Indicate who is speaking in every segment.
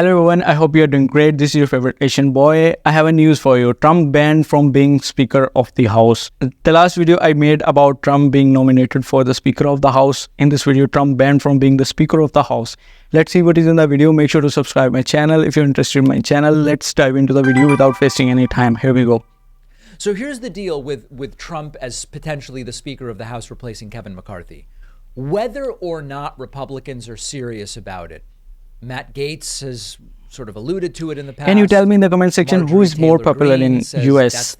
Speaker 1: Hello everyone, I hope you're doing great. This is your favorite Asian boy. I have a news for you. Trump banned from being Speaker of the House. The last video I made about Trump being nominated for the Speaker of the House. In this video, Trump banned from being the Speaker of the House. Let's see what is in the video. Make sure to subscribe my channel if you're interested in my channel. Let's dive into the video without wasting any time. Here we go.
Speaker 2: So here's the deal with Trump as potentially the Speaker of the House replacing Kevin McCarthy. Whether or not Republicans are serious about it, Matt Gaetz has sort of alluded to it in the past.
Speaker 1: Can you tell me in the comment section who is more popular in US,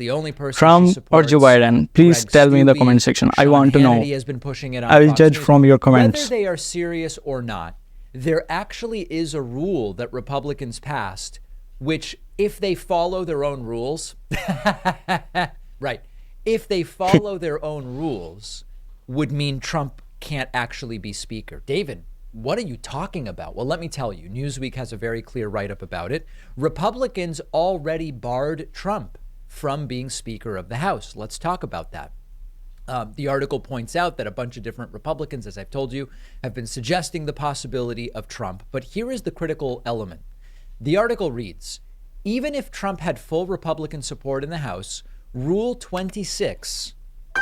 Speaker 1: Trump or Joe Biden? Please tell me in the comment section. I want to know.
Speaker 2: Has been pushing it on
Speaker 1: I will
Speaker 2: Fox
Speaker 1: judge
Speaker 2: News.
Speaker 1: from your comments.
Speaker 2: Whether they are serious or not, there actually is a rule that Republicans passed, which if they follow their own rules, right, if they follow their own rules, would mean Trump can't actually be Speaker. David, what are you talking about? Well, let me tell you. Newsweek has a very clear write-up about it. Republicans already barred Trump from being Speaker of the House. Let's talk about that. The article points out that a bunch of different Republicans, as I've told you, have been suggesting the possibility of Trump. But here is the critical element. The article reads, even if Trump had full Republican support in the House, Rule 26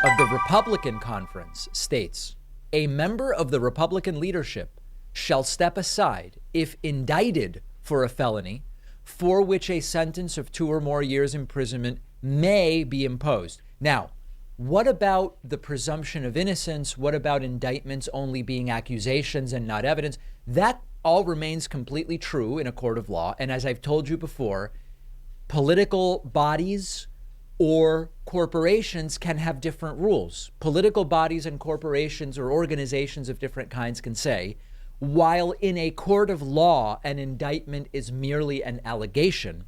Speaker 2: of the Republican Conference states, a member of the Republican leadership shall step aside if indicted for a felony for which a sentence of 2 or more years imprisonment may be imposed. Now, what about the presumption of innocence? What about indictments only being accusations and not evidence? That all remains completely true in a court of law. And as I've told you before, political bodies or corporations can have different rules. Political bodies and corporations or organizations of different kinds can say, while in a court of law, an indictment is merely an allegation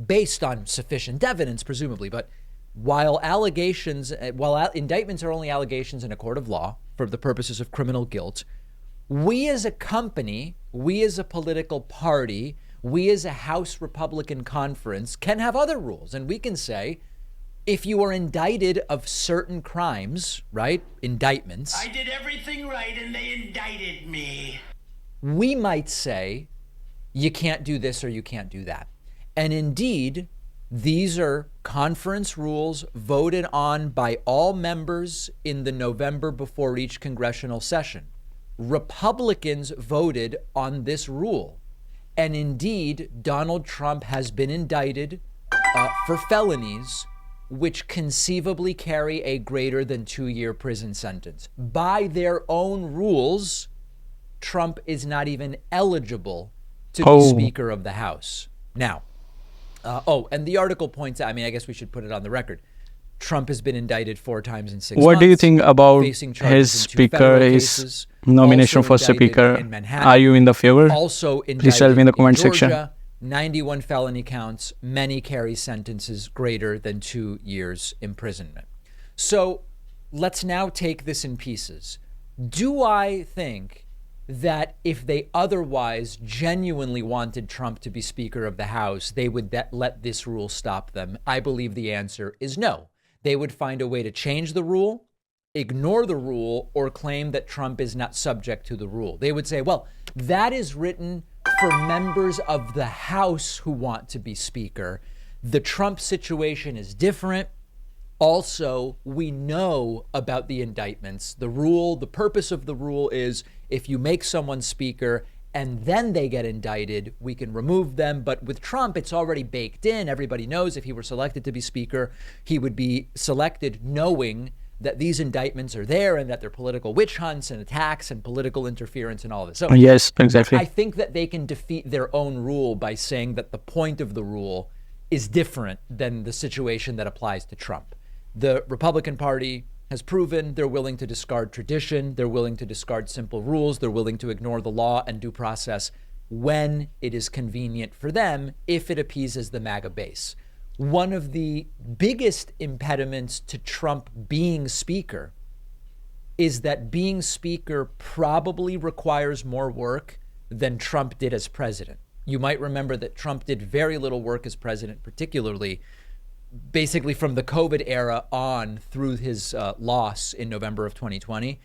Speaker 2: based on sufficient evidence, presumably, but while indictments are only allegations in a court of law for the purposes of criminal guilt, we as a company, we as a political party, we as a House Republican conference can have other rules. And we can say, if you are indicted of certain crimes, right? Indictments.
Speaker 3: I did everything right and they indicted me.
Speaker 2: We might say, you can't do this or you can't do that. And indeed, these are conference rules voted on by all members in the November before each congressional session. Republicans voted on this rule. And indeed, Donald Trump has been indicted for felonies which conceivably carry a greater than 2-year prison sentence. By their own rules, Trump is not even eligible to be Speaker of the House. Now, and the article points out, I mean, I guess we should put it on the record. Trump has been indicted 4 times in 6 months.
Speaker 1: What do you think about his Speaker, his nomination for Speaker? Are you in the favor?
Speaker 2: Also
Speaker 1: please tell me in the comment section.
Speaker 2: Georgia, 91 felony counts, many carry sentences greater than 2 years imprisonment. So let's now take this in pieces. Do I think that if they otherwise genuinely wanted Trump to be Speaker of the House, they would let this rule stop them? I believe the answer is no. They would find a way to change the rule, ignore the rule, or claim that Trump is not subject to the rule. They would say, well, that is written for members of the House who want to be Speaker. The Trump situation is different. Also, we know about the indictments. The rule, the purpose of the rule is if you make someone Speaker and then they get indicted, we can remove them. But with Trump, it's already baked in. Everybody knows if he were selected to be Speaker, he would be selected knowing that these indictments are there and that they're political witch hunts and attacks and political interference and all of this. So
Speaker 1: yes, exactly.
Speaker 2: I think that they can defeat their own rule by saying that the point of the rule is different than the situation that applies to Trump. The Republican Party has proven they're willing to discard tradition. They're willing to discard simple rules. They're willing to ignore the law and due process when it is convenient for them, if it appeases the MAGA base. One of the biggest impediments to Trump being Speaker is that being Speaker probably requires more work than Trump did as president. You might remember that Trump did very little work as president, particularly basically from the COVID era on through his loss in November of 2020.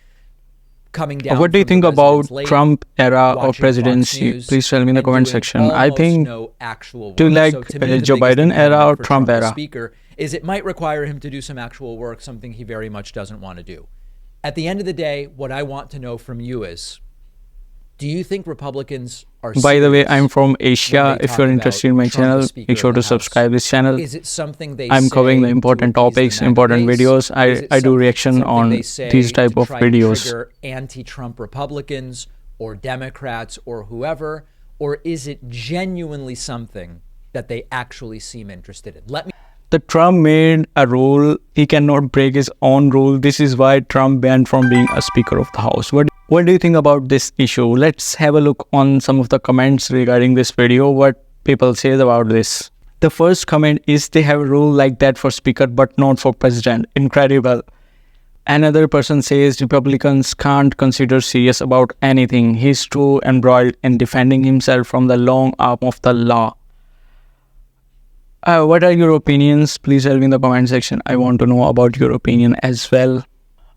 Speaker 2: coming down.
Speaker 1: What do you
Speaker 2: from the
Speaker 1: think about
Speaker 2: residence late,
Speaker 1: Trump era of
Speaker 2: watching Fox
Speaker 1: presidency?
Speaker 2: News,
Speaker 1: Please tell me in the
Speaker 2: and
Speaker 1: comment
Speaker 2: doing
Speaker 1: section. I
Speaker 2: almost
Speaker 1: think,
Speaker 2: no actual
Speaker 1: do you
Speaker 2: work.
Speaker 1: like
Speaker 2: So to me, the
Speaker 1: Joe
Speaker 2: biggest
Speaker 1: Biden era
Speaker 2: impediment
Speaker 1: or
Speaker 2: for
Speaker 1: Trump
Speaker 2: as
Speaker 1: era?
Speaker 2: Speaker is it might require him to do some actual work, something he very much doesn't want to do. At the end of the day, what I want to know from you is, do you think Republicans are
Speaker 1: By the way,
Speaker 2: serious
Speaker 1: I'm from
Speaker 2: when
Speaker 1: Asia.
Speaker 2: they
Speaker 1: If
Speaker 2: talk
Speaker 1: you're
Speaker 2: about
Speaker 1: interested in my
Speaker 2: Trump as
Speaker 1: channel,
Speaker 2: Speaker
Speaker 1: make sure
Speaker 2: of
Speaker 1: to
Speaker 2: the House?
Speaker 1: subscribe this channel.
Speaker 2: Is it something they
Speaker 1: I'm covering the
Speaker 2: say
Speaker 1: important
Speaker 2: to appease the
Speaker 1: topics,
Speaker 2: MAGA
Speaker 1: important
Speaker 2: base?
Speaker 1: videos.
Speaker 2: Is it
Speaker 1: I do
Speaker 2: some-
Speaker 1: reaction
Speaker 2: something
Speaker 1: on
Speaker 2: they say
Speaker 1: these type
Speaker 2: to
Speaker 1: of
Speaker 2: try to
Speaker 1: videos.
Speaker 2: trigger anti-Trump Republicans or Democrats or whoever? Or is it genuinely something that they actually seem interested in? Let me
Speaker 1: The Trump made a rule. He cannot break his own rule. This is why Trump banned from being a Speaker of the House. What do you think about this issue? Let's have a look on some of the comments regarding this video, what people say about this. The first comment is they have a rule like that for Speaker but not for President. Incredible. Another person says Republicans can't consider serious about anything. He's too embroiled in defending himself from the long arm of the law. What are your opinions? Please tell me in the comment section. I want to know about your opinion as well.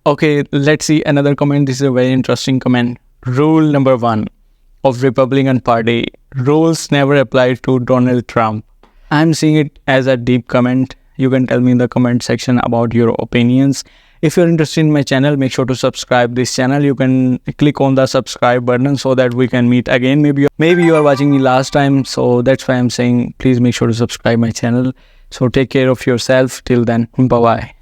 Speaker 1: Okay, let's see another comment. This is a very interesting comment. Rule number 1 of Republican Party. Rules never apply to Donald Trump. I'm seeing it as a deep comment. You can tell me in the comment section about your opinions. If you're interested in my channel, make sure to subscribe this channel. You can click on the subscribe button so that we can meet again. Maybe you are watching me last time, so that's why I'm saying please make sure to subscribe my channel. So take care of yourself. Till then, bye bye.